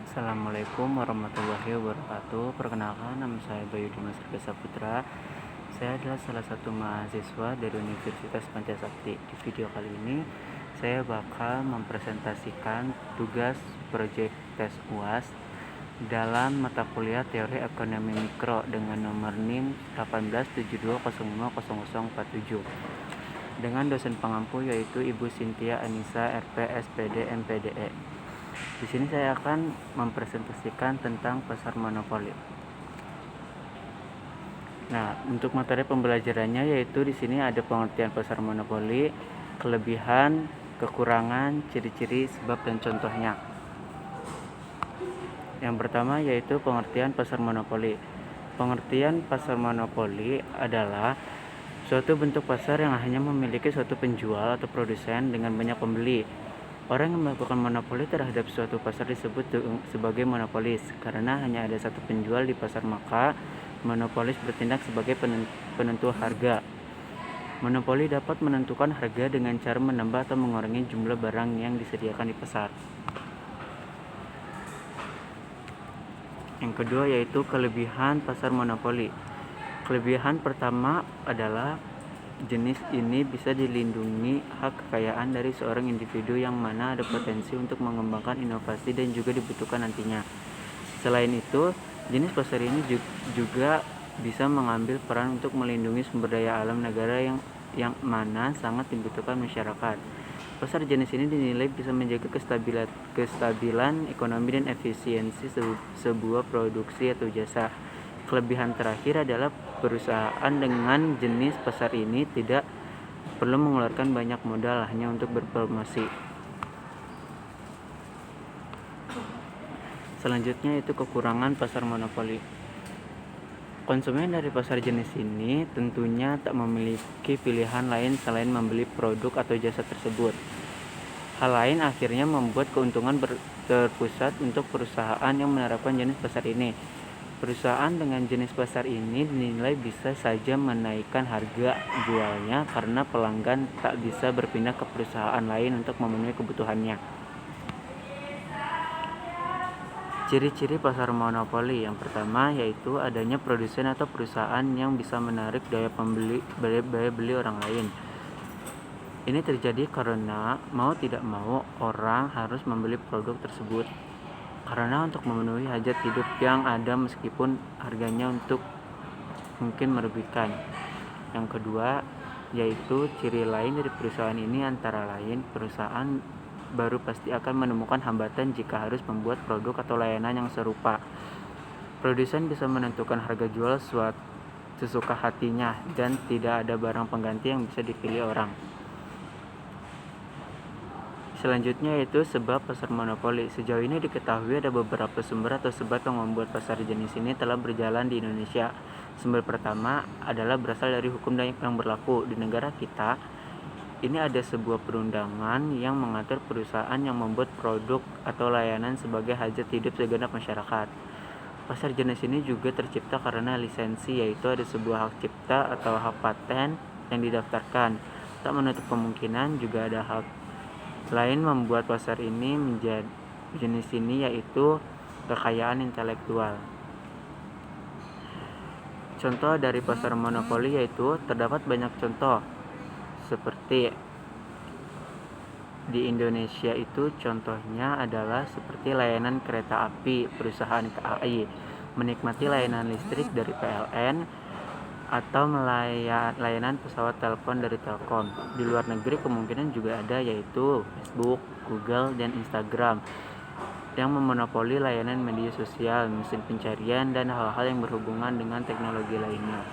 Assalamualaikum warahmatullahi wabarakatuh. Perkenalkan, nama saya Bayu Dimas Rega Saputra. Saya adalah salah satu mahasiswa dari Universitas Pancasakti. Di video kali ini, saya bakal mempresentasikan tugas proyek tes UAS dalam mata kuliah Teori Ekonomi Mikro dengan nomor NIM 1872050047 dengan dosen pengampu yaitu Ibu Cynthia Anissa RP SPD MPDE. Di sini saya akan mempresentasikan tentang pasar monopoli. Nah, untuk materi pembelajarannya yaitu di sini ada pengertian pasar monopoli, kelebihan, kekurangan, ciri-ciri, sebab dan contohnya. Yang pertama yaitu pengertian pasar monopoli. Pengertian pasar monopoli adalah suatu bentuk pasar yang hanya memiliki suatu penjual atau produsen dengan banyak pembeli. Orang yang melakukan monopoli terhadap suatu pasar disebut sebagai monopolis. Karena hanya ada satu penjual di pasar, maka monopolis bertindak sebagai penentu harga. Monopoli dapat menentukan harga dengan cara menambah atau mengurangi jumlah barang yang disediakan di pasar. Yang kedua yaitu kelebihan pasar monopoli. Kelebihan pertama adalah jenis ini bisa dilindungi hak kekayaan dari seorang individu yang mana ada potensi untuk mengembangkan inovasi dan juga dibutuhkan nantinya. Selain itu, jenis pasar ini juga bisa mengambil peran untuk melindungi sumber daya alam negara yang mana sangat dibutuhkan masyarakat. Pasar jenis ini dinilai bisa menjaga kestabilan ekonomi dan efisiensi sebuah produksi atau jasa. Kelebihan terakhir adalah perusahaan dengan jenis pasar ini tidak perlu mengeluarkan banyak modal hanya untuk berpromosi. Selanjutnya itu kekurangan pasar monopoli. Konsumen dari pasar jenis ini tentunya tak memiliki pilihan lain selain membeli produk atau jasa tersebut. Hal lain akhirnya membuat keuntungan terpusat untuk perusahaan yang menerapkan jenis pasar ini. Perusahaan dengan jenis pasar ini dinilai bisa saja menaikkan harga jualnya karena pelanggan tak bisa berpindah ke perusahaan lain untuk memenuhi kebutuhannya. Ciri-ciri pasar monopoli yang pertama yaitu adanya produsen atau perusahaan yang bisa menarik daya beli orang lain. Ini terjadi karena mau tidak mau orang harus membeli produk tersebut karena untuk memenuhi hajat hidup yang ada meskipun harganya untuk mungkin merugikan. Yang kedua yaitu ciri lain dari perusahaan ini antara lain perusahaan baru pasti akan menemukan hambatan jika harus membuat produk atau layanan yang serupa. Produsen bisa menentukan harga jual sesuka hatinya dan tidak ada barang pengganti yang bisa dipilih orang. Selanjutnya yaitu sebab pasar monopoli. Sejauh ini diketahui ada beberapa sumber atau sebab yang membuat pasar jenis ini telah berjalan di Indonesia. Sumber pertama adalah berasal dari hukum yang berlaku di negara kita. Ini ada sebuah perundangan yang mengatur perusahaan yang membuat produk atau layanan sebagai hajat hidup segenap masyarakat. Pasar jenis ini juga tercipta karena lisensi, yaitu ada sebuah hak cipta atau hak paten yang didaftarkan. Tak menutup kemungkinan juga ada hal lain membuat pasar ini menjadi jenis ini, yaitu kekayaan intelektual. Contoh dari pasar monopoli yaitu terdapat banyak contoh seperti di Indonesia itu contohnya adalah seperti layanan kereta api, perusahaan KAI menikmati layanan listrik dari PLN atau layanan pesawat telepon dari Telkom. Di luar negeri kemungkinan juga ada yaitu Facebook, Google, dan Instagram yang memonopoli layanan media sosial, mesin pencarian, dan hal-hal yang berhubungan dengan teknologi lainnya.